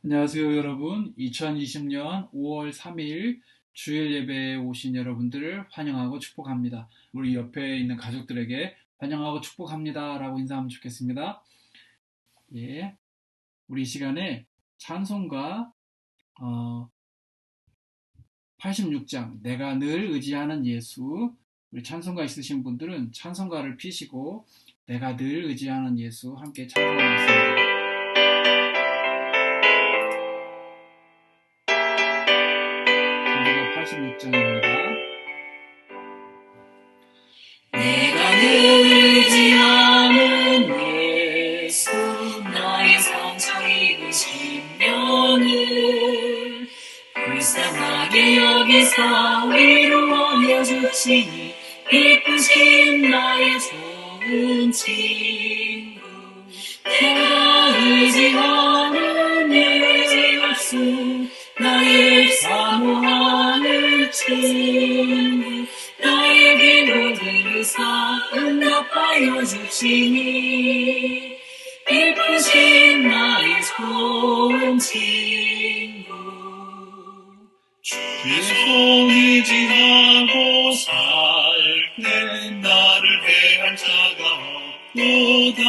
안녕하세요, 여러분. 2020년 5월 3일 주일 예배에 오신 여러분들을 환영하고 축복합니다. 우리 옆에 있는 가족들에게 환영하고 축복합니다 라고 인사하면 좋겠습니다. 예. 우리 이 시간에 찬송가 86장 내가 늘 의지하는 예수, 우리 찬송가 있으신 분들은 찬송가를 피시고 내가 늘 의지하는 예수 함께 찬송하겠습니다. 찬송가 86장입니다. 내가 늘 의지하는 예수, 나의 상처 입으신 면을 불쌍하게 여기사 위로하여 주시니 기쁘신 나의 좋은 친구. 내가 의지하는 예수, 나의 사모하는 친구. 나의 기도 들으사 응답하여 주시니 기쁘신 나의 좋은 친구. 주의 손 의지하고 살 때 나를 해할 자가 없도다.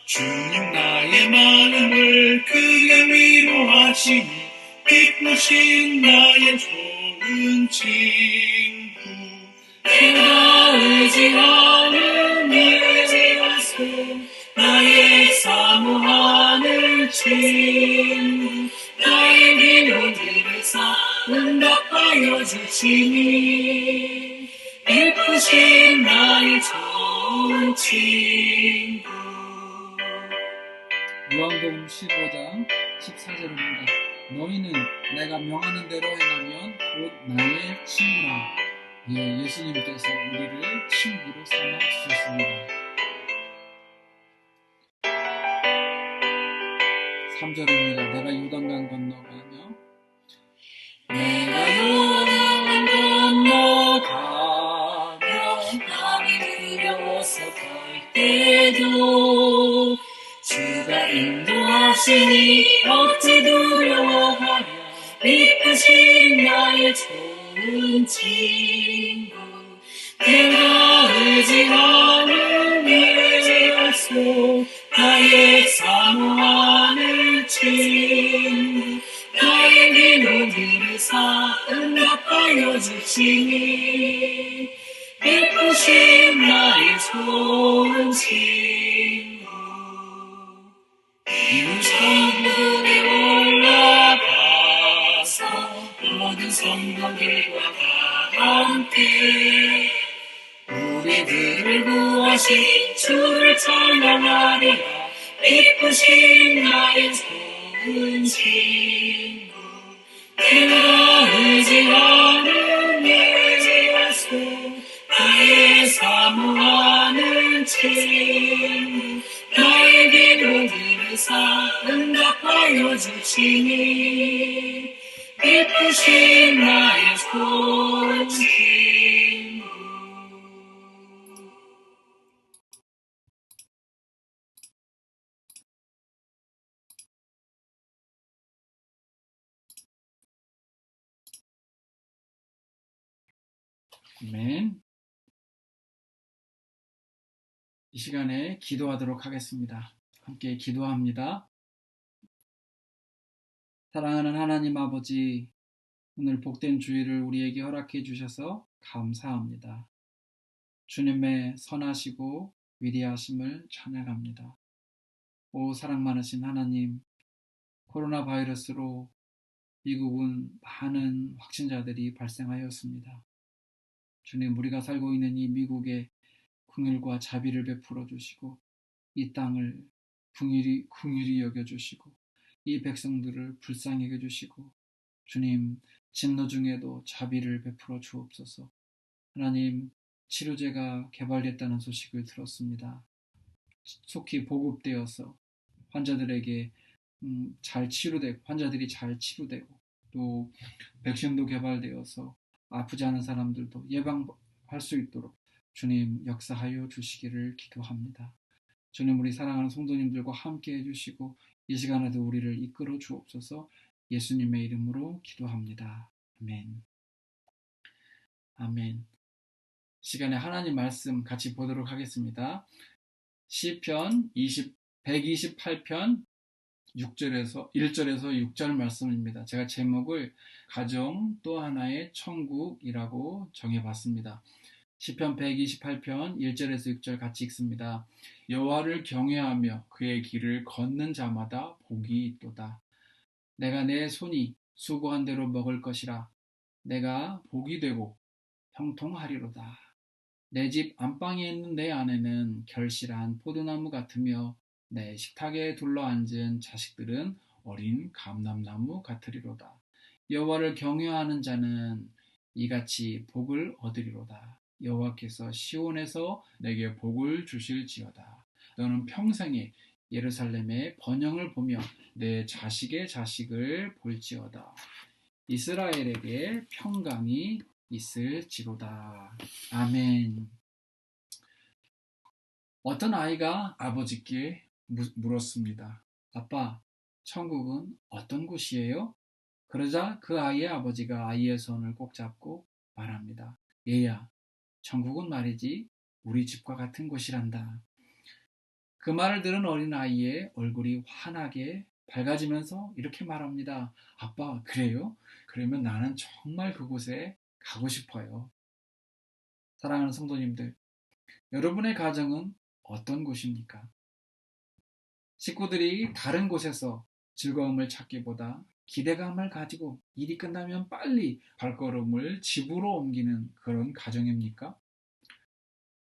주님 나의 마음을 크게 위로하시니 기쁘신 나의 좋은 친구. 내가 의지하는 예수, 나의 사모하는 친구. 나의 기도 들으사 응답하여 주시니 기쁘신 나의 좋은 친구. 요한복음 15장 14절입니다. 너희는 내가 명하는 대로 행하면 곧 나의 친구라. 예수님께서 우리를 친구로 삼아 주셨습니다. 3절입니다. 내가 요단강 건너가며 내가 요단 건너가며 남이 두려워서 갈 때도 주가 인도하시니 어찌 두려워하랴. 기쁘신 나의 좋은 친구. 내가 의지하는 예수, 나의 사모하는 친구. 나의 기도 들으사 응답하여 주시니 기쁘신 나의 좋은 친구. 이 천국에 올라가서 모든 성도들과 다 함께 우리들을 구하신 주를 찬양하리라. 기쁘신 나의 좋은 친구. 내가 의지하는 예수, 나의 사모하는 친구. 나의 기도 들으사 응답하여 주시니 기쁘신 나의 좋은 친구. 아멘. 이 시간에 기도하도록 하겠습니다. 함께 기도합니다. 사랑하는 하나님 아버지, 오늘 복된 주일을 우리에게 허락해 주셔서 감사합니다. 주님의 선하시고 위대하심을 찬양합니다. 오 사랑 많으신 하나님, 코로나 바이러스로 미국은 많은 확진자들이 발생하였습니다. 주님, 우리가 살고 있는 이 미국에 긍휼과 자비를 베풀어 주시고 이 땅을 긍휼히 여겨주시고 이 백성들을 불쌍히 여겨주시고 주님, 진노 중에도 자비를 베풀어 주옵소서. 하나님, 치료제가 개발됐다는 소식을 들었습니다. 속히 보급되어서 환자들에게 환자들이 잘 치료되고 또 백신도 개발되어서 아프지 않은 사람들도 예방할 수 있도록 주님 역사하여 주시기를 기도합니다. 주님, 우리 사랑하는 성도님들과 함께 해주시고 이 시간에도 우리를 이끌어 주옵소서. 예수님의 이름으로 기도합니다. 아멘. 아멘. 시간에 하나님 말씀 같이 보도록 하겠습니다. 시편 128편 1절에서 6절 말씀입니다. 제가 제목을 가정 또 하나의 천국이라고 정해봤습니다. 시편 128편 1절에서 6절 같이 읽습니다. 여호와를 경외하며 그의 길을 걷는 자마다 복이 있도다. 내가 내 손이 수고한 대로 먹을 것이라. 내가 복이 되고 형통하리로다. 내 집 안방에 있는 내 아내는 결실한 포도나무 같으며 내 식탁에 둘러앉은 자식들은 어린 감람나무 같으리로다. 여호와를 경외하는 자는 이같이 복을 얻으리로다. 여호와께서 시온에서 내게 복을 주실지어다. 너는 평생에 예루살렘의 번영을 보며 내 자식의 자식을 볼지어다. 이스라엘에게 평강이 있을지로다. 아멘. 어떤 아이가 아버지께 물었습니다. 아빠, 천국은 어떤 곳이에요? 그러자 그 아이의 아버지가 아이의 손을 꼭 잡고 말합니다. 얘야, 천국은 말이지 우리 집과 같은 곳이란다. 그 말을 들은 어린아이의 얼굴이 환하게 밝아지면서 이렇게 말합니다. 아빠, 그래요? 그러면 나는 정말 그곳에 가고 싶어요. 사랑하는 성도님들, 여러분의 가정은 어떤 곳입니까? 식구들이 다른 곳에서 즐거움을 찾기보다 기대감을 가지고 일이 끝나면 빨리 발걸음을 집으로 옮기는 그런 가정입니까?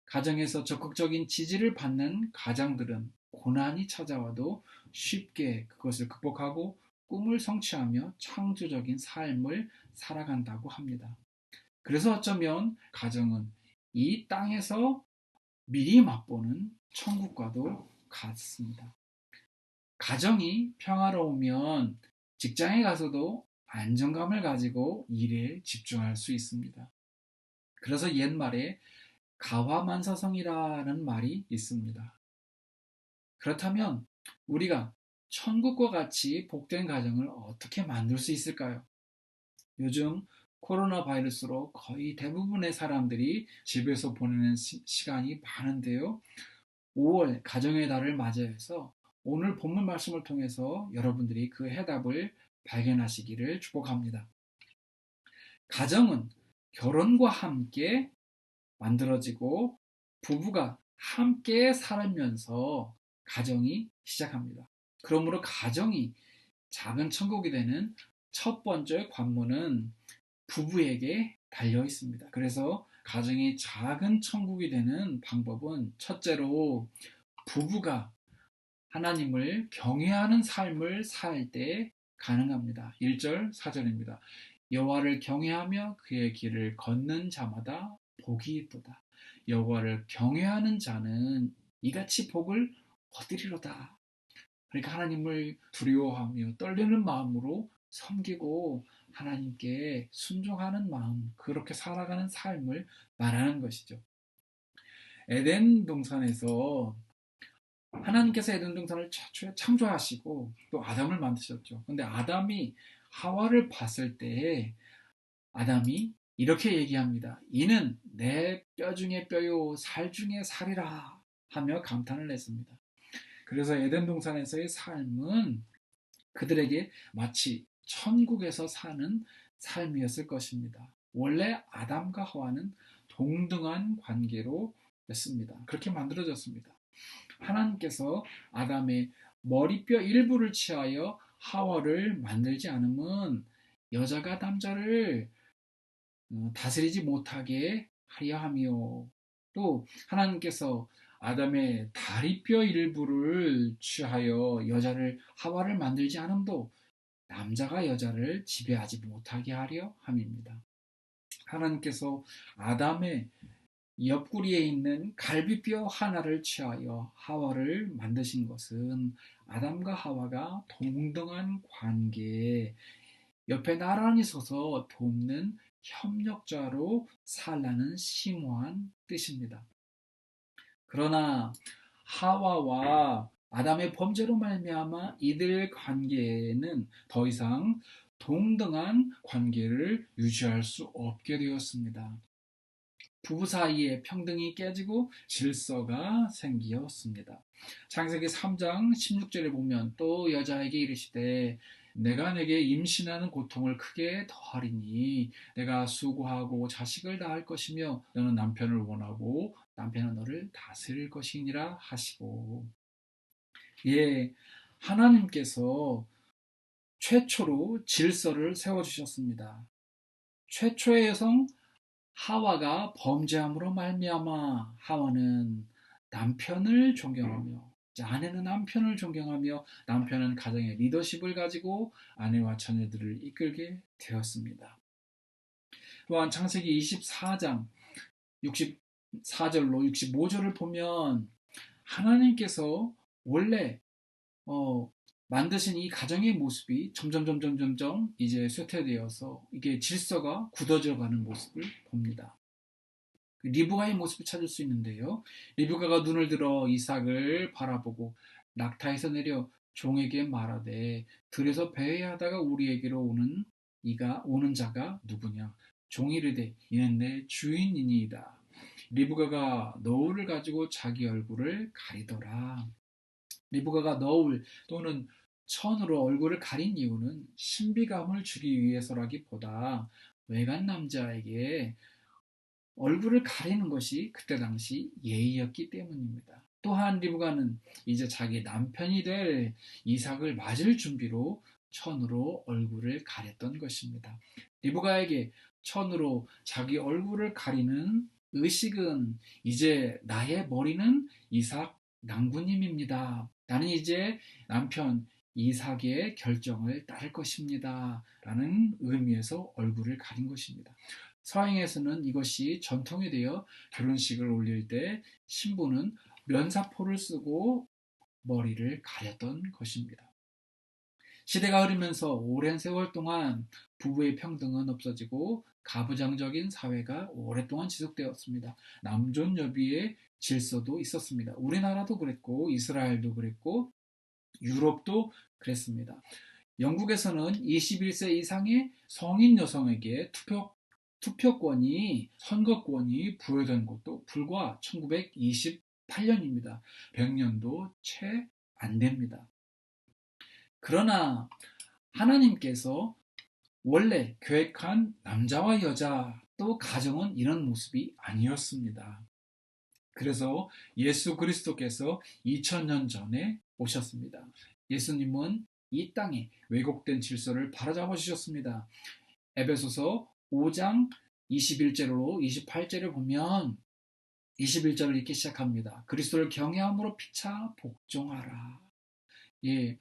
가정에서 적극적인 지지를 받는 가장들은 고난이 찾아와도 쉽게 그것을 극복하고 꿈을 성취하며 창조적인 삶을 살아간다고 합니다. 그래서 어쩌면 가정은 이 땅에서 미리 맛보는 천국과도 같습니다. 가정이 평화로우면 직장에 가서도 안정감을 가지고 일에 집중할 수 있습니다. 그래서 옛말에 가화만사성이라는 말이 있습니다. 그렇다면 우리가 천국과 같이 복된 가정을 어떻게 만들 수 있을까요? 요즘 코로나 바이러스로 거의 대부분의 사람들이 집에서 보내는 시간이 많은데요. 5월 가정의 달을 맞이해서 오늘 본문 말씀을 통해서 여러분들이 그 해답을 발견하시기를 축복합니다. 가정은 결혼과 함께 만들어지고 부부가 함께 살면서 가정이 시작합니다. 그러므로 가정이 작은 천국이 되는 첫 번째 관문은 부부에게 달려 있습니다. 그래서 가정이 작은 천국이 되는 방법은 첫째로 부부가 하나님을 경외하는 삶을 살 때 가능합니다. 1절 4절입니다. 여호와를 경외하며 그의 길을 걷는 자마다 복이 있도다. 여호와를 경외하는 자는 이같이 복을 얻으리로다. 그러니까 하나님을 두려워하며 떨리는 마음으로 섬기고 하나님께 순종하는 마음, 그렇게 살아가는 삶을 말하는 것이죠. 에덴 동산에서 하나님께서 에덴 동산을 창조하시고 또 아담을 만드셨죠. 근데 아담이 하와를 봤을 때 아담이 이렇게 얘기합니다. 이는 내 뼈 중에 뼈요 살 중에 살이라 하며 감탄을 했습니다. 그래서 에덴 동산에서의 삶은 그들에게 마치 천국에서 사는 삶이었을 것입니다. 원래 아담과 하와는 동등한 관계로 였습니다. 그렇게 만들어졌습니다. 하나님께서 아담의 머리뼈 일부를 취하여 하와를 만들지 않으면 여자가 남자를 다스리지 못하게 하려 하며, 또 하나님께서 아담의 다리뼈 일부를 취하여 여자를 하와를 만들지 않음도 남자가 여자를 지배하지 못하게 하려 함입니다. 하나님께서 아담의 옆구리에 있는 갈비뼈 하나를 취하여 하와를 만드신 것은 아담과 하와가 동등한 관계에 옆에 나란히 서서 돕는 협력자로 살라는 심오한 뜻입니다. 그러나 하와와 아담의 범죄로 말미암아 이들 관계에는 더 이상 동등한 관계를 유지할 수 없게 되었습니다. 부부 사이의 평등이 깨지고 질서가 생기었습니다. 창세기 3장 16절에 보면 또 여자에게 이르시되 내가 내게 임신하는 고통을 크게 더하리니 내가 수고하고 자식을 낳을 것이며 너는 남편을 원하고 남편은 너를 다스릴 것이니라 하시고, 예, 하나님께서 최초로 질서를 세워주셨습니다. 최초의 여성 하와가 범죄함으로 말미암아 하와는 남편을 존경하며, 아내는 남편을 존경하며 남편은 가정의 리더십을 가지고 아내와 자녀들을 이끌게 되었습니다. 또한 창세기 24장 64절로 65절을 보면 하나님께서 원래 만드신 이 가정의 모습이 점점 이제 쇠퇴되어서 이게 질서가 굳어져 가는 모습을 봅니다. 리브가의 모습을 찾을 수 있는데요. 리브가가 눈을 들어 이삭을 바라보고 낙타에서 내려 종에게 말하되 들에서 배회하다가 우리에게로 오는 자가 누구냐? 종이 이르되 이는 내 주인이니이다. 리브가가 너울을 가지고 자기 얼굴을 가리더라. 리브가가 너울 또는 천으로 얼굴을 가린 이유는 신비감을 주기 위해서라기보다 외간 남자에게 얼굴을 가리는 것이 그때 당시 예의였기 때문입니다. 또한 리브가는 이제 자기 남편이 될 이삭을 맞을 준비로 천으로 얼굴을 가렸던 것입니다. 리브가에게 천으로 자기 얼굴을 가리는 의식은 이제 나의 머리는 이삭 낭구님입니다. 나는 이제 남편 이삭의 결정을 따를 것입니다. 라는 의미에서 얼굴을 가린 것입니다. 서양에서는 이것이 전통이 되어 결혼식을 올릴 때 신부는 면사포를 쓰고 머리를 가렸던 것입니다. 시대가 흐르면서 오랜 세월 동안 부부의 평등은 없어지고 가부장적인 사회가 오랫동안 지속되었습니다. 남존여비의 질서도 있었습니다. 우리나라도 그랬고 이스라엘도 그랬고 유럽도 그랬습니다. 영국에서는 21세 이상의 성인 여성에게 투표권이, 선거권이 부여된 것도 불과 1928년입니다. 100년도 채 안 됩니다. 그러나 하나님께서 원래 계획한 남자와 여자 또 가정은 이런 모습이 아니었습니다. 그래서 예수 그리스도께서 2000년 전에 오셨습니다. 예수님은 이 땅에 왜곡된 질서를 바로잡아 주셨습니다. 에베소서 5장 21절로 28절을 보면 21절을 이렇게 시작합니다. 그리스도를 경외함으로 피차 복종하라. 예,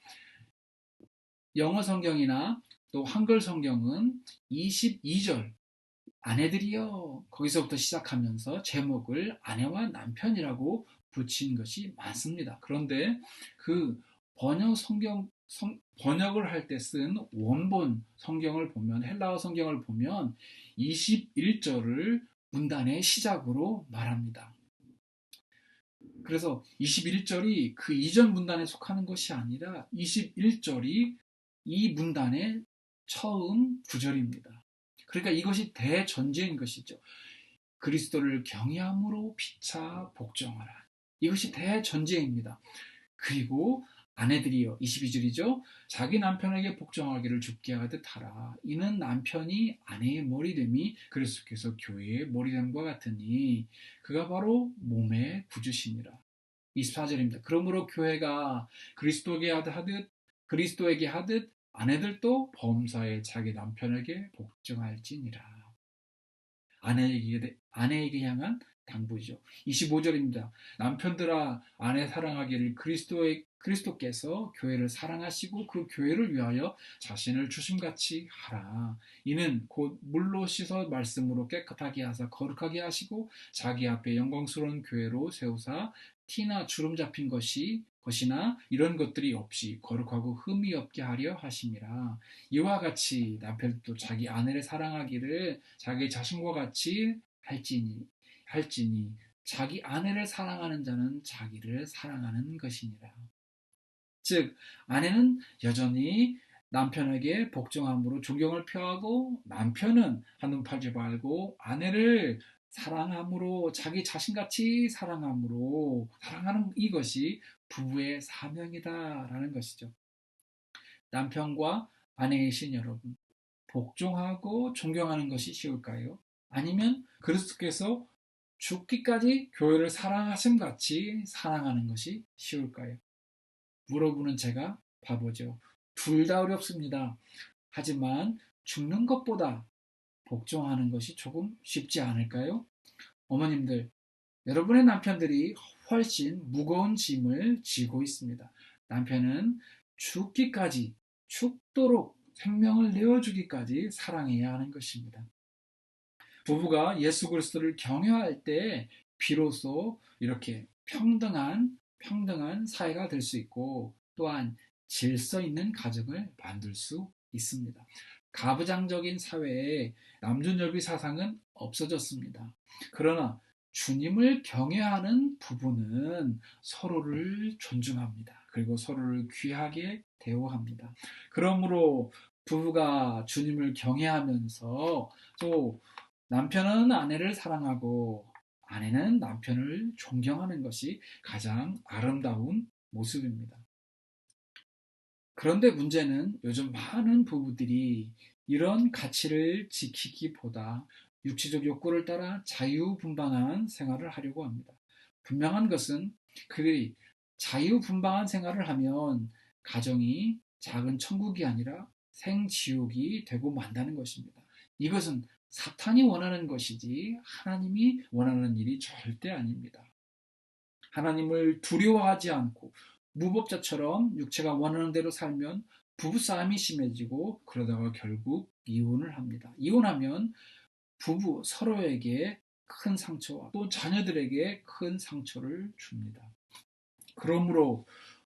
영어 성경이나 또 한글 성경은 22절 아내들이여 거기서부터 시작하면서 제목을 아내와 남편이라고 붙인 것이 많습니다. 그런데 그 번역을 할 때 쓴 원본 성경을 보면, 헬라어 성경을 보면 21절을 문단의 시작으로 말합니다. 그래서 21절이 그 이전 문단에 속하는 것이 아니라 21절이 이 문단의 처음 구절입니다. 그러니까 이것이 대전제인 것이죠. 그리스도를 경외함으로 피차 복종하라. 이것이 대전제입니다. 그리고 아내들이여 22절이죠. 자기 남편에게 복종하기를 죽게 하듯 하라. 이는 남편이 아내의 머리됨이 그리스도께서 교회의 머리됨과 같으니 그가 바로 몸의 구주시니라. 24절입니다. 그러므로 교회가 그리스도에게 하듯 아내들도 범사에 자기 남편에게 복종할지니라. 아내에게 향한 당부죠. 25절입니다. 남편들아 아내 사랑하기를 그리스도께서 교회를 사랑하시고 그 교회를 위하여 자신을 주심같이 하라. 이는 곧 물로 씻어 말씀으로 깨끗하게 하사 거룩하게 하시고 자기 앞에 영광스러운 교회로 세우사 티나 주름 잡힌 것이나 이런 것들이 없이 거룩하고 흠이 없게 하려 하심이라. 이와 같이 남편도 자기 아내를 사랑하기를 자기 자신과 같이 할지니 자기 아내를 사랑하는 자는 자기를 사랑하는 것이니라. 즉 아내는 여전히 남편에게 복종함으로 존경을 표하고, 남편은 한눈 팔지 말고 아내를 사랑함으로, 자기 자신같이 사랑함으로 사랑하는 이것이 부부의 사명이다라는 것이죠. 남편과 아내이신 여러분, 복종하고 존경하는 것이 쉬울까요? 아니면 그리스도께서 죽기까지 교회를 사랑하심 같이 사랑하는 것이 쉬울까요? 물어보는 제가 바보죠. 둘 다 어렵습니다. 하지만 죽는 것보다 복종하는 것이 조금 쉽지 않을까요? 어머님들, 여러분의 남편들이 훨씬 무거운 짐을 지고 있습니다. 남편은 죽기까지, 죽도록 생명을 내어주기까지 사랑해야 하는 것입니다. 부부가 예수 그리스도를 경외할 때 비로소 이렇게 평등한 사회가 될 수 있고, 또한 질서 있는 가정을 만들 수 있습니다. 가부장적인 사회에 남존여비 사상은 없어졌습니다. 그러나 주님을 경외하는 부부는 서로를 존중합니다. 그리고 서로를 귀하게 대우합니다. 그러므로 부부가 주님을 경외하면서, 또 남편은 아내를 사랑하고 아내는 남편을 존경하는 것이 가장 아름다운 모습입니다. 그런데 문제는 요즘 많은 부부들이 이런 가치를 지키기보다 육체적 욕구를 따라 자유분방한 생활을 하려고 합니다. 분명한 것은, 그 자유분방한 생활을 하면 가정이 작은 천국이 아니라 생지옥이 되고 만다는 것입니다. 이것은 사탄이 원하는 것이지 하나님이 원하는 일이 절대 아닙니다. 하나님을 두려워하지 않고 무법자처럼 육체가 원하는 대로 살면 부부싸움이 심해지고, 그러다가 결국 이혼을 합니다. 이혼하면 부부 서로에게 큰 상처와 또 자녀들에게 큰 상처를 줍니다. 그러므로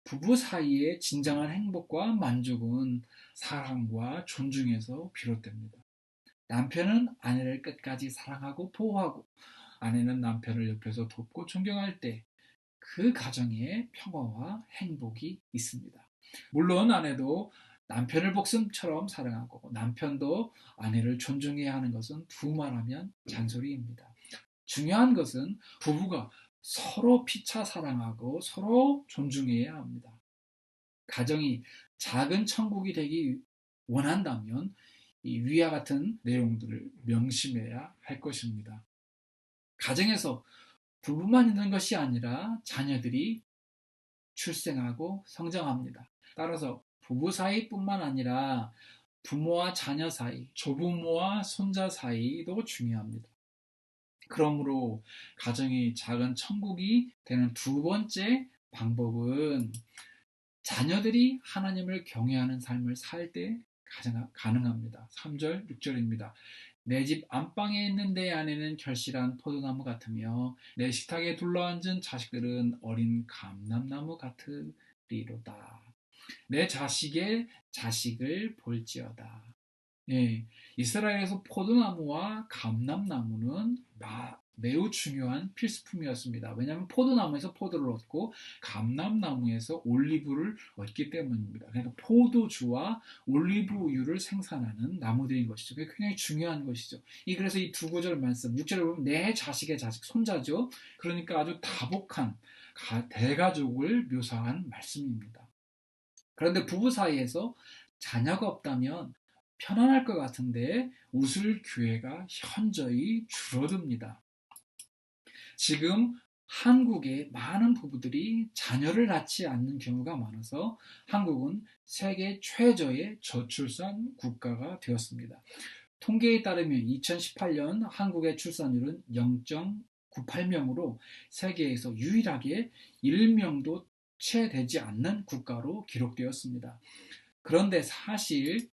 부부 사이의 진정한 행복과 만족은 사랑과 존중에서 비롯됩니다. 남편은 아내를 끝까지 사랑하고 보호하고, 아내는 남편을 옆에서 돕고 존경할 때 그 가정에 평화와 행복이 있습니다. 물론 아내도 남편을 목숨처럼 사랑하고 남편도 아내를 존중해야 하는 것은 두말하면 잔소리입니다. 중요한 것은 부부가 서로 피차 사랑하고 서로 존중해야 합니다. 가정이 작은 천국이 되기 원한다면 이 위와 같은 내용들을 명심해야 할 것입니다. 가정에서 부부만 있는 것이 아니라 자녀들이 출생하고 성장합니다. 따라서 부부 사이뿐만 아니라 부모와 자녀 사이, 조부모와 손자 사이도 중요합니다. 그러므로 가정이 작은 천국이 되는 두 번째 방법은, 자녀들이 하나님을 경외하는 삶을 살 때 가능합니다. 3절, 6절입니다. 내 집 안방에 있는 내 아내는 결실한 포도나무 같으며 내 식탁에 둘러앉은 자식들은 어린 감람나무 같으리로다. 내 자식의 자식을 볼지어다. 예, 이스라엘에서 포도나무와 감람나무는 매우 중요한 필수품이었습니다. 왜냐하면 포도나무에서 포도를 얻고 감람나무에서 올리브를 얻기 때문입니다. 그러니까 포도주와 올리브유를 생산하는 나무들인 것이죠. 그게 굉장히 중요한 것이죠. 그래서 이 두 구절 말씀, 6절을 보면 내 자식의 자식, 손자죠. 그러니까 아주 다복한 대가족을 묘사한 말씀입니다. 그런데 부부 사이에서 자녀가 없다면 편안할 것 같은데 웃을 기회가 현저히 줄어듭니다. 지금 한국의 많은 부부들이 자녀를 낳지 않는 경우가 많아서 한국은 세계 최저의 저출산 국가가 되었습니다. 통계에 따르면 2018년 한국의 출산율은 0.98명으로 세계에서 유일하게 1명도 채 되지 않는 국가로 기록되었습니다. 그런데 사실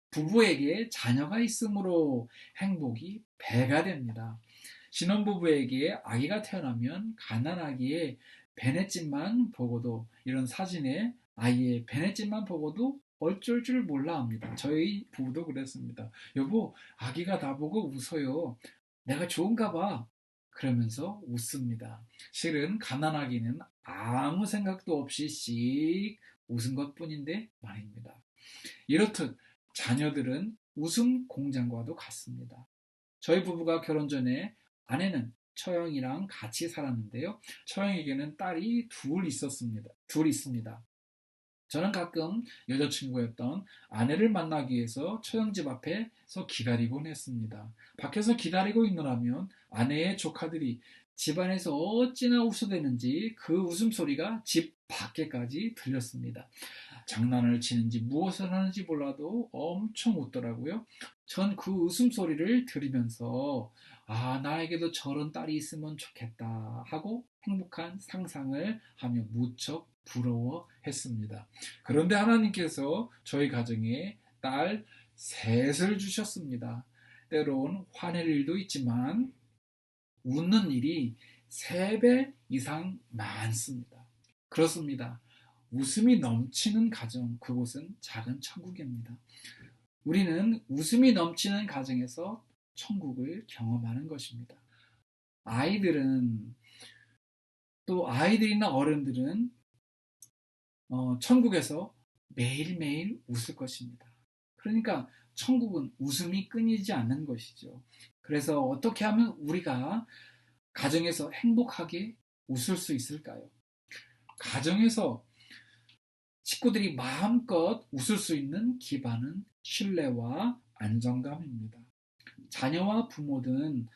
부부에게 자녀가 있으므로 행복이 배가 됩니다. 신혼부부에게 아기가 태어나면 가난아기의 배냇집만 보고도, 이런 사진에 아이의 배냇집만 보고도 어쩔 줄 몰라 합니다. 저희 부부도 그랬습니다. 여보, 아기가 나보고 웃어요. 내가 좋은가 봐. 그러면서 웃습니다. 실은 가난아기는 아무 생각도 없이 씩 웃은 것뿐인데 말입니다. 이렇듯 자녀들은 웃음 공장과도 같습니다. 저희 부부가 결혼 전에 아내는 처형이랑 같이 살았는데요. 처형에게는 딸이 둘 있습니다. 저는 가끔 여자친구였던 아내를 만나기 위해서 처형집 앞에서 기다리곤 했습니다. 밖에서 기다리고 있느라면 아내의 조카들이 집안에서 어찌나 웃어대는지 그 웃음소리가 집 밖에까지 들렸습니다. 장난을 치는지 무엇을 하는지 몰라도 엄청 웃더라고요. 전 그 웃음소리를 들으면서 나에게도 저런 딸이 있으면 좋겠다 하고 행복한 상상을 하며 무척 부러워했습니다. 그런데 하나님께서 저희 가정에 딸 셋을 주셨습니다. 때론 화낼 일도 있지만 웃는 일이 3배 이상 많습니다. 그렇습니다. 웃음이 넘치는 가정, 그곳은 작은 천국입니다. 우리는 웃음이 넘치는 가정에서 천국을 경험하는 것입니다. 아이들이나 어른들은 천국에서 매일매일 웃을 것입니다. 그러니까 천국은 웃음이 끊이지 않는 것이죠. 그래서 어떻게 하면 우리가 가정에서 행복하게 웃을 수 있을까요? 가정에서 식구들이 마음껏 웃을 수 있는 기반은 신뢰와 안정감입니다. 자녀와 부모든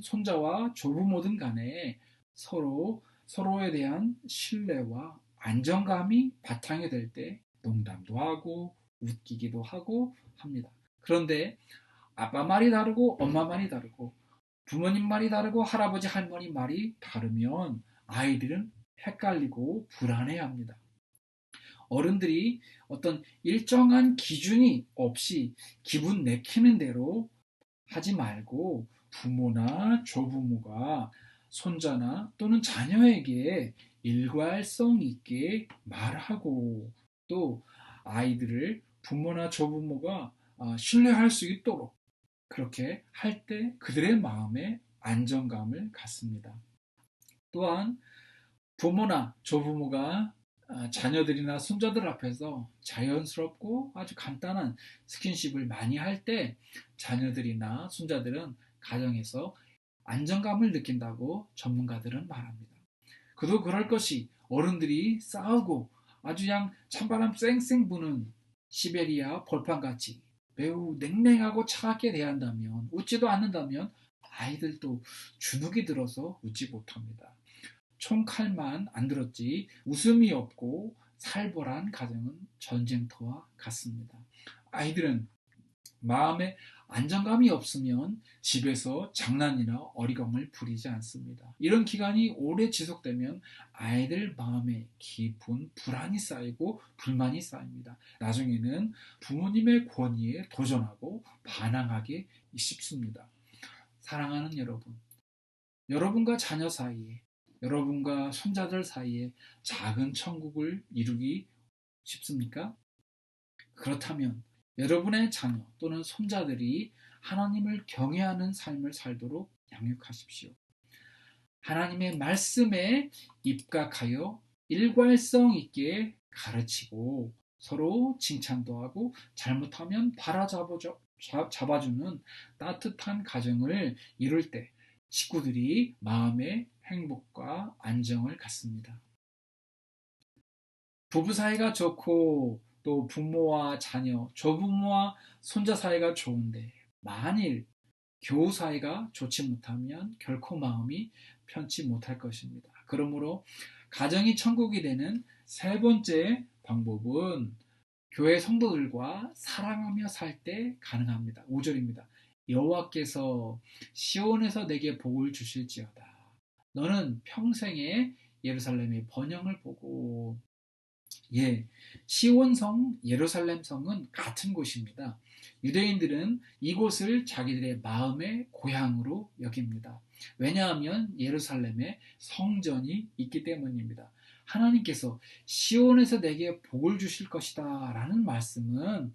손자와 조부모든 간에 서로에 대한 신뢰와 안정감이 바탕이 될 때 농담도 하고 웃기기도 하고 합니다. 그런데 아빠 말이 다르고 엄마 말이 다르고 부모님 말이 다르고 할아버지 할머니 말이 다르면 아이들은 헷갈리고 불안해합니다. 어른들이 어떤 일정한 기준이 없이 기분 내키는 대로 하지 말고 부모나 조부모가 손자나 또는 자녀에게 일관성 있게 말하고 또 아이들을 부모나 조부모가 신뢰할 수 있도록 그렇게 할 때 그들의 마음에 안정감을 갖습니다. 또한 부모나 조부모가 자녀들이나 손자들 앞에서 자연스럽고 아주 간단한 스킨십을 많이 할 때 자녀들이나 손자들은 가정에서 안정감을 느낀다고 전문가들은 말합니다. 그도 그럴 것이 어른들이 싸우고 아주 그냥 찬바람 쌩쌩 부는 시베리아 벌판같이 매우 냉랭하고 차갑게 대한다면 웃지도 않는다면 아이들도 주눅이 들어서 웃지 못합니다. 총칼만 안 들었지 웃음이 없고 살벌한 가정은 전쟁터와 같습니다. 아이들은 마음에 안정감이 없으면 집에서 장난이나 어리광을 부리지 않습니다. 이런 기간이 오래 지속되면 아이들 마음에 깊은 불안이 쌓이고 불만이 쌓입니다. 나중에는 부모님의 권위에 도전하고 반항하기 쉽습니다. 사랑하는 여러분, 여러분과 자녀 사이에 여러분과 손자들 사이에 작은 천국을 이루기 쉽습니까? 그렇다면 여러분의 자녀 또는 손자들이 하나님을 경외하는 삶을 살도록 양육하십시오. 하나님의 말씀에 입각하여 일관성 있게 가르치고 서로 칭찬도 하고 잘못하면 잡아주는 따뜻한 가정을 이룰 때 식구들이 마음의 행복과 안정을 갖습니다. 부부 사이가 좋고 또 부모와 자녀, 조부모와 손자 사이가 좋은데 만일 교우 사이가 좋지 못하면 결코 마음이 편치 못할 것입니다. 그러므로 가정이 천국이 되는 3번째 방법은 교회 성도들과 사랑하며 살 때 가능합니다. 5절입니다. 여호와께서 시온에서 내게 복을 주실지어다. 너는 평생에 예루살렘의 번영을 보고 시온성, 예루살렘성은 같은 곳입니다. 유대인들은 이곳을 자기들의 마음의 고향으로 여깁니다. 왜냐하면 예루살렘에 성전이 있기 때문입니다. 하나님께서 시온에서 내게 복을 주실 것이다 라는 말씀은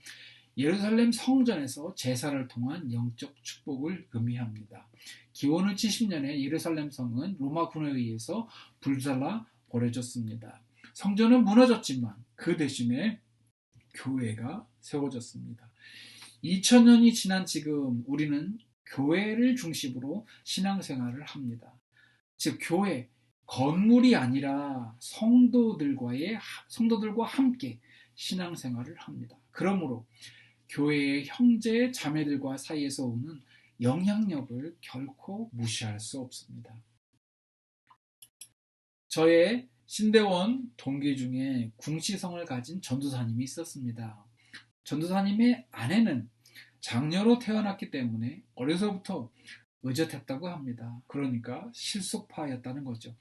예루살렘 성전에서 제사를 통한 영적 축복을 의미합니다. 기원후 70년에 예루살렘 성은 로마 군에 의해서 불살라 버려졌습니다. 성전은 무너졌지만 그 대신에 교회가 세워졌습니다. 2000년이 지난 지금 우리는 교회를 중심으로 신앙생활을 합니다. 즉 교회, 건물이 아니라 성도들과 함께 신앙생활을 합니다. 그러므로 교회의 형제 자매들과 사이에서 오는 영향력을 결코 무시할 수 없습니다. 저의 신대원 동기 중에 궁시성을 가진 전도사님이 있었습니다. 전도사님의 아내는 장녀로 태어났기 때문에 어려서부터 의젓했다고 합니다. 그러니까 실속파였다는 거죠.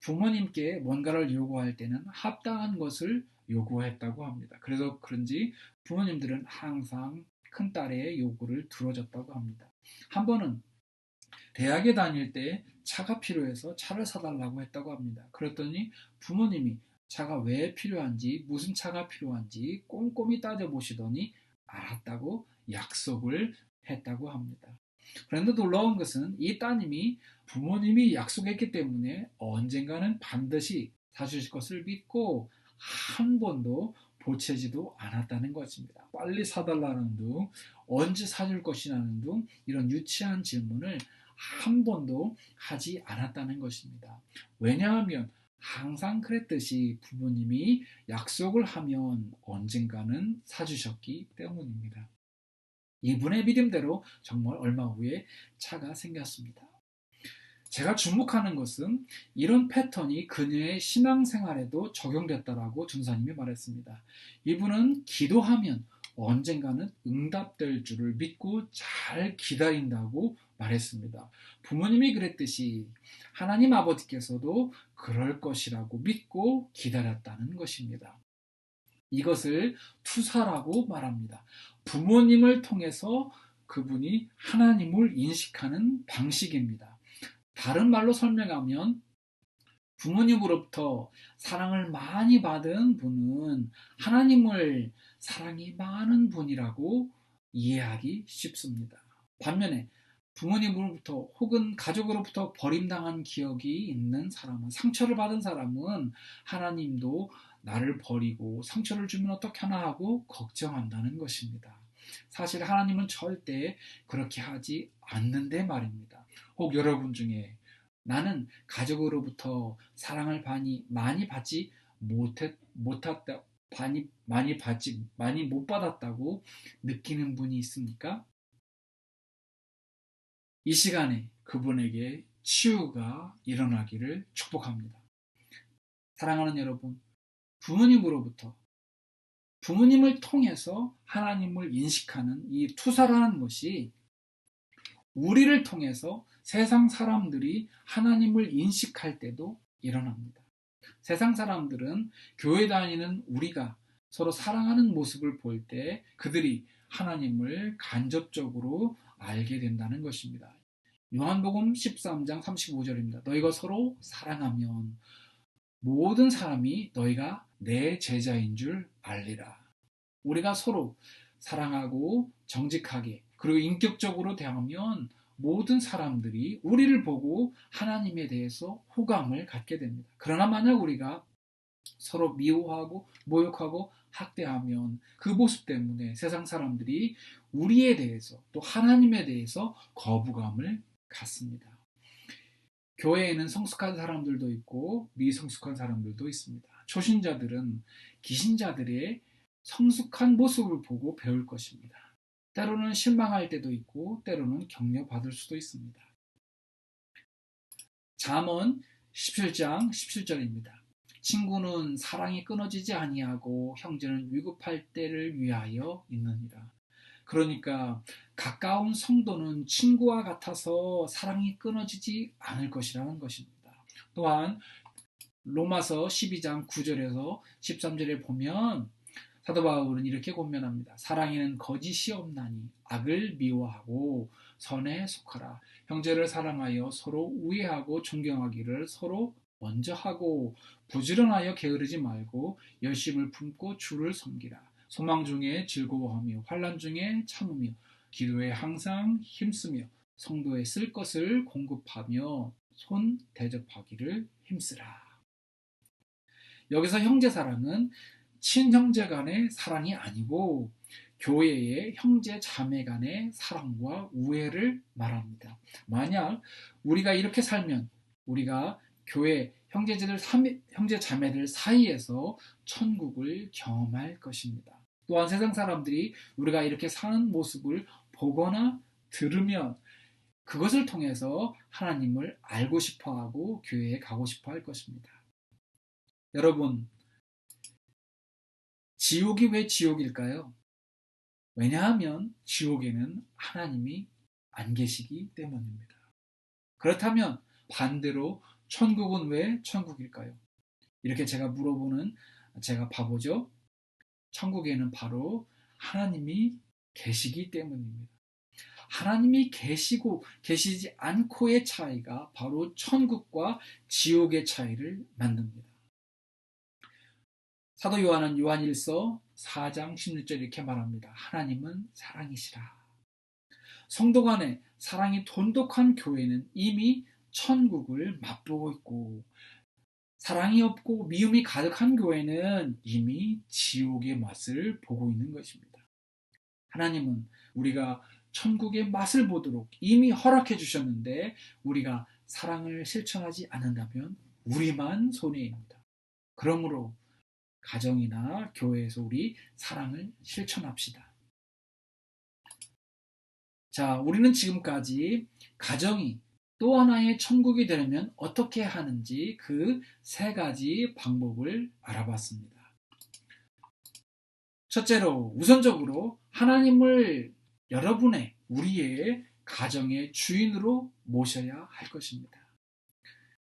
부모님께 뭔가를 요구할 때는 합당한 것을 요구했다고 합니다. 그래서 그런지 부모님들은 항상 큰딸의 요구를 들어줬다고 합니다. 한 번은 대학에 다닐 때 차가 필요해서 차를 사달라고 했다고 합니다. 그랬더니 부모님이 차가 왜 필요한지, 무슨 차가 필요한지 꼼꼼히 따져보시더니 알았다고 약속을 했다고 합니다. 그런데 놀라운 것은 이 따님이 부모님이 약속했기 때문에 언젠가는 반드시 사주실 것을 믿고 한 번도 보채지도 않았다는 것입니다. 빨리 사달라는 둥, 언제 사줄 것이라는 둥, 이런 유치한 질문을 한 번도 하지 않았다는 것입니다. 왜냐하면 항상 그랬듯이 부모님이 약속을 하면 언젠가는 사주셨기 때문입니다. 이분의 믿음대로 정말 얼마 후에 차가 생겼습니다. 제가 주목하는 것은 이런 패턴이 그녀의 신앙생활에도 적용됐다라고 전사님이 말했습니다. 이분은 기도하면 언젠가는 응답될 줄을 믿고 잘 기다린다고 말했습니다. 부모님이 그랬듯이 하나님 아버지께서도 그럴 것이라고 믿고 기다렸다는 것입니다. 이것을 투사라고 말합니다. 부모님을 통해서 그분이 하나님을 인식하는 방식입니다. 다른 말로 설명하면 부모님으로부터 사랑을 많이 받은 분은 하나님을 사랑이 많은 분이라고 이해하기 쉽습니다. 반면에 부모님으로부터 혹은 가족으로부터 버림당한 기억이 있는 사람은, 상처를 받은 사람은 하나님도 나를 버리고 상처를 주면 어떡하나 하고 걱정한다는 것입니다. 사실 하나님은 절대 그렇게 하지 않는데 말입니다. 혹 여러분 중에 나는 가족으로부터 사랑을 많이 받지 못했다, 많이 못 받았다고 느끼는 분이 있습니까? 이 시간에 그분에게 치유가 일어나기를 축복합니다. 사랑하는 여러분, 부모님을 통해서 하나님을 인식하는 이 투사라는 것이 우리를 통해서 세상 사람들이 하나님을 인식할 때도 일어납니다. 세상 사람들은 교회 다니는 우리가 서로 사랑하는 모습을 볼 때 그들이 하나님을 간접적으로 알게 된다는 것입니다. 요한복음 13장 35절입니다. 너희가 서로 사랑하면 모든 사람이 너희가 내 제자인 줄 알리라. 우리가 서로 사랑하고 정직하게 그리고 인격적으로 대하면 모든 사람들이 우리를 보고 하나님에 대해서 호감을 갖게 됩니다. 그러나 만약 우리가 서로 미워하고 모욕하고 학대하면 그 모습 때문에 세상 사람들이 우리에 대해서 또 하나님에 대해서 거부감을 갖습니다. 교회에는 성숙한 사람들도 있고 미성숙한 사람들도 있습니다. 초신자들은 기신자들의 성숙한 모습을 보고 배울 것입니다. 때로는 실망할 때도 있고 때로는 격려받을 수도 있습니다. 잠언 17장 17절입니다. 친구는 사랑이 끊어지지 아니하고 형제는 위급할 때를 위하여 있느니라. 그러니까 가까운 성도는 친구와 같아서 사랑이 끊어지지 않을 것이라는 것입니다. 또한 로마서 12장 9절에서 13절에 보면 사도 바울은 이렇게 권면합니다. 사랑에는 거짓이 없나니 악을 미워하고 선에 속하라. 형제를 사랑하여 서로 우애하고 존경하기를 서로 먼저 하고 부지런하여 게으르지 말고 열심을 품고 주를 섬기라. 소망 중에 즐거워하며 환난 중에 참으며 기도에 항상 힘쓰며 성도에 쓸 것을 공급하며 손 대접하기를 힘쓰라. 여기서 형제 사랑은 친형제 간의 사랑이 아니고 교회의 형제 자매 간의 사랑과 우애를 말합니다. 만약 우리가 이렇게 살면 우리가 교회 형제 자매들 사이에서 천국을 경험할 것입니다. 또한 세상 사람들이 우리가 이렇게 사는 모습을 보거나 들으면 그것을 통해서 하나님을 알고 싶어하고 교회에 가고 싶어 할 것입니다. 여러분, 지옥이 왜 지옥일까요? 왜냐하면 지옥에는 하나님이 안 계시기 때문입니다. 그렇다면 반대로 천국은 왜 천국일까요? 이렇게 제가 바보죠. 천국에는 바로 하나님이 계시기 때문입니다. 하나님이 계시고 계시지 않고의 차이가 바로 천국과 지옥의 차이를 만듭니다. 사도 요한은 요한일서 4장 16절 이렇게 말합니다. 하나님은 사랑이시라. 성도 간에 사랑이 돈독한 교회는 이미 천국을 맛보고 있고, 사랑이 없고 미움이 가득한 교회는 이미 지옥의 맛을 보고 있는 것입니다. 하나님은 우리가 천국의 맛을 보도록 이미 허락해 주셨는데 우리가 사랑을 실천하지 않는다면 우리만 손해입니다. 그러므로 가정이나 교회에서 우리 사랑을 실천합시다. 자, 우리는 지금까지 가정이 또 하나의 천국이 되려면 어떻게 하는지 그 3가지 방법을 알아봤습니다. 첫째로, 우선적으로 하나님을 우리의 가정의 주인으로 모셔야 할 것입니다.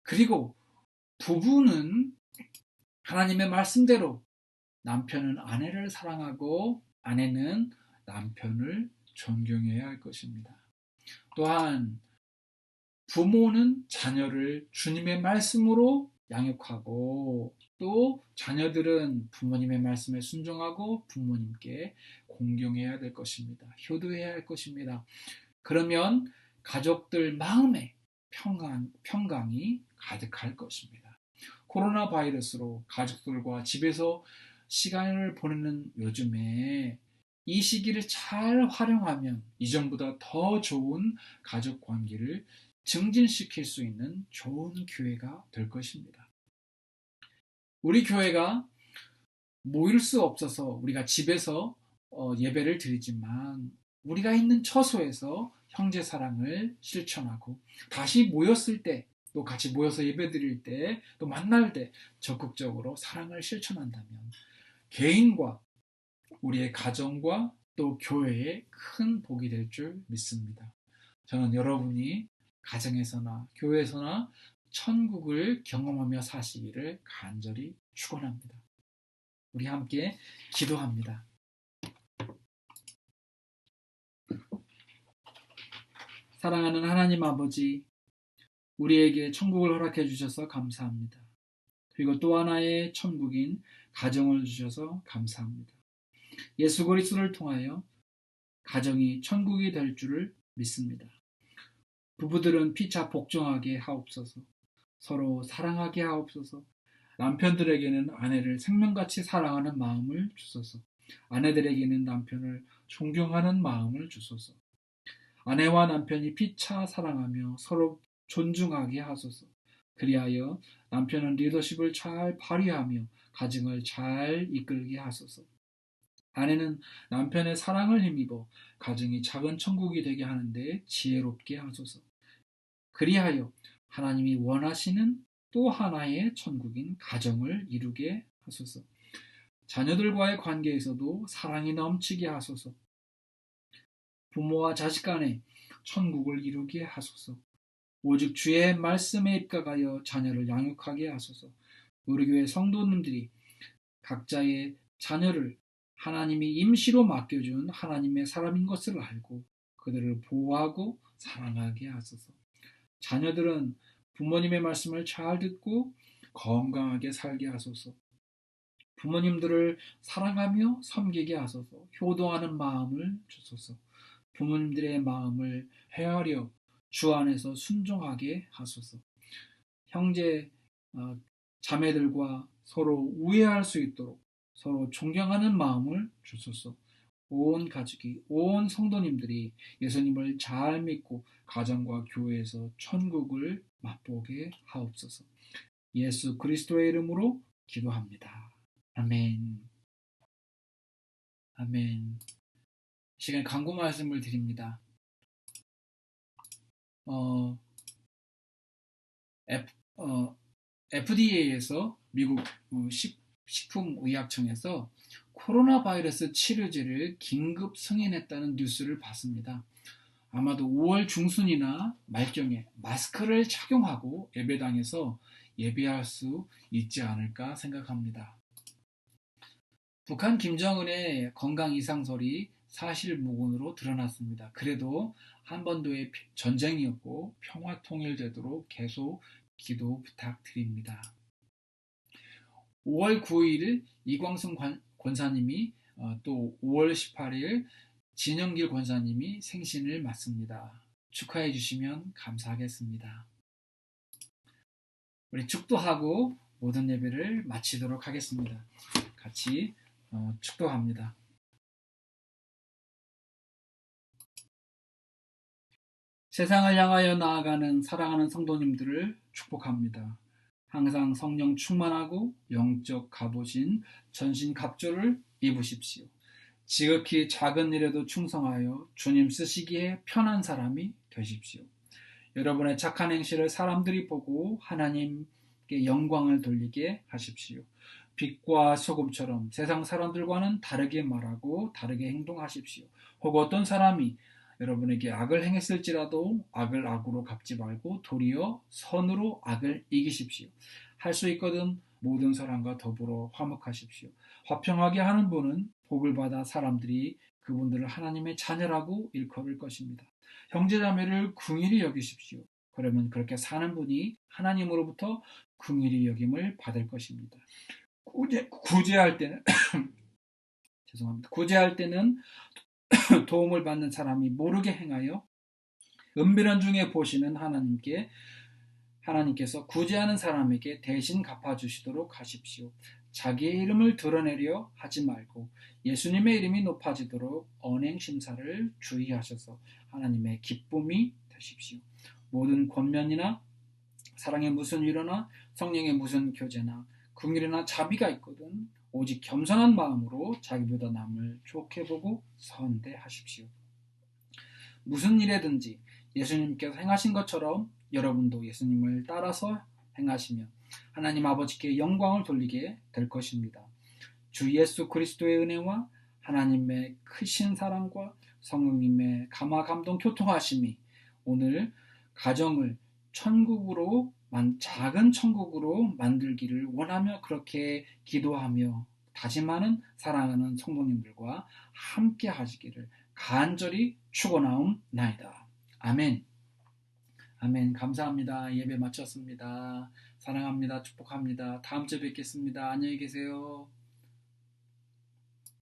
그리고 부부는 하나님의 말씀대로 남편은 아내를 사랑하고 아내는 남편을 존경해야 할 것입니다. 또한 부모는 자녀를 주님의 말씀으로 양육하고 또 자녀들은 부모님의 말씀에 순종하고 부모님께 공경해야 될 것입니다. 효도해야 할 것입니다. 그러면 가족들 마음에 평강이 가득할 것입니다. 코로나 바이러스로 가족들과 집에서 시간을 보내는 요즘에 이 시기를 잘 활용하면 이전보다 더 좋은 가족 관계를 증진시킬 수 있는 좋은 교회가 될 것입니다. 우리 교회가 모일 수 없어서 우리가 집에서 예배를 드리지만 우리가 있는 처소에서 형제 사랑을 실천하고 다시 모였을 때 또 같이 모여서 예배 드릴 때 또 만날 때 적극적으로 사랑을 실천한다면 개인과 우리의 가정과 또 교회에 큰 복이 될 줄 믿습니다. 저는 여러분이 가정에서나 교회에서나 천국을 경험하며 사시기를 간절히 축원합니다. 우리 함께 기도합니다. 사랑하는 하나님 아버지, 우리에게 천국을 허락해 주셔서 감사합니다. 그리고 또 하나의 천국인 가정을 주셔서 감사합니다. 예수 그리스도를 통하여 가정이 천국이 될 줄을 믿습니다. 부부들은 피차 복종하게 하옵소서. 서로 사랑하게 하옵소서. 남편들에게는 아내를 생명같이 사랑하는 마음을 주소서. 아내들에게는 남편을 존경하는 마음을 주소서. 아내와 남편이 피차 사랑하며 서로 존중하게 하소서. 그리하여 남편은 리더십을 잘 발휘하며 가정을 잘 이끌게 하소서. 아내는 남편의 사랑을 힘입어 가정이 작은 천국이 되게 하는데 지혜롭게 하소서. 그리하여 하나님이 원하시는 또 하나의 천국인 가정을 이루게 하소서. 자녀들과의 관계에서도 사랑이 넘치게 하소서. 부모와 자식 간에 천국을 이루게 하소서. 오직 주의 말씀에 입각하여 자녀를 양육하게 하소서. 우리 교회 성도님들이 각자의 자녀를 하나님이 임시로 맡겨준 하나님의 사람인 것을 알고 그들을 보호하고 사랑하게 하소서. 자녀들은 부모님의 말씀을 잘 듣고 건강하게 살게 하소서. 부모님들을 사랑하며 섬기게 하소서. 효도하는 마음을 주소서. 부모님들의 마음을 헤아려 주 안에서 순종하게 하소서. 형제 자매들과 서로 우애할 수 있도록 서로 존경하는 마음을 주소서. 온 가족이, 온 성도님들이 예수님을 잘 믿고 가정과 교회에서 천국을 맛보게 하옵소서. 예수 그리스도의 이름으로 기도합니다. 아멘. 아멘. 이 시간 간구 말씀을 드립니다. FDA에서 미국 식품의약청에서 코로나 바이러스 치료제를 긴급 승인했다는 뉴스를 봤습니다. 아마도 5월 중순이나 말경에 마스크를 착용하고 예배당에서 예배할 수 있지 않을까 생각합니다. 북한 김정은의 건강 이상설이 사실무근으로 드러났습니다. 그래도 한반도의 전쟁이었고 평화 통일되도록 계속 기도 부탁드립니다. 5월 9일 이광승 권사님이 또 5월 18일 진영길 권사님이 생신을 맞습니다. 축하해 주시면 감사하겠습니다. 우리 축도하고 모든 예배를 마치도록 하겠습니다. 같이 축도합니다. 세상을 향하여 나아가는 사랑하는 성도님들을 축복합니다. 항상 성령 충만하고 영적 갑오신 전신 갑주를 입으십시오. 지극히 작은 일에도 충성하여 주님 쓰시기에 편한 사람이 되십시오. 여러분의 착한 행실을 사람들이 보고 하나님께 영광을 돌리게 하십시오. 빛과 소금처럼 세상 사람들과는 다르게 말하고 다르게 행동하십시오. 혹 어떤 사람이 여러분에게 악을 행했을지라도 악을 악으로 갚지 말고 도리어 선으로 악을 이기십시오. 할 수 있거든 모든 사람과 더불어 화목하십시오. 화평하게 하는 분은 복을 받아 사람들이 그분들을 하나님의 자녀라고 일컬을 것입니다. 형제자매를 긍휼히 여기십시오. 그러면 그렇게 사는 분이 하나님으로부터 긍휼히 여김을 받을 것입니다. 구제할 때는 죄송합니다. 구제할 때는 도움을 받는 사람이 모르게 행하여 은밀한 중에 보시는 하나님께서 구제하는 사람에게 대신 갚아주시도록 하십시오. 자기의 이름을 드러내려 하지 말고 예수님의 이름이 높아지도록 언행심사를 주의하셔서 하나님의 기쁨이 되십시오. 모든 권면이나 사랑의 무슨 위로나 성령의 무슨 교제나 긍휼이나 자비가 있거든 오직 겸손한 마음으로 자기보다 남을 좋게 보고 선대하십시오. 무슨 일에든지 예수님께서 행하신 것처럼 여러분도 예수님을 따라서 행하시면 하나님 아버지께 영광을 돌리게 될 것입니다. 주 예수 그리스도의 은혜와 하나님의 크신 사랑과 성령님의 감화 감동 교통하심이 오늘 가정을 작은 천국으로 만들기를 원하며 그렇게 기도하며 다짐하는 사랑하는 성도님들과 함께 하시기를 간절히 축원하옵나이다. 아멘. 아멘. 감사합니다. 예배 마쳤습니다. 사랑합니다. 축복합니다. 다음 주에 뵙겠습니다. 안녕히 계세요.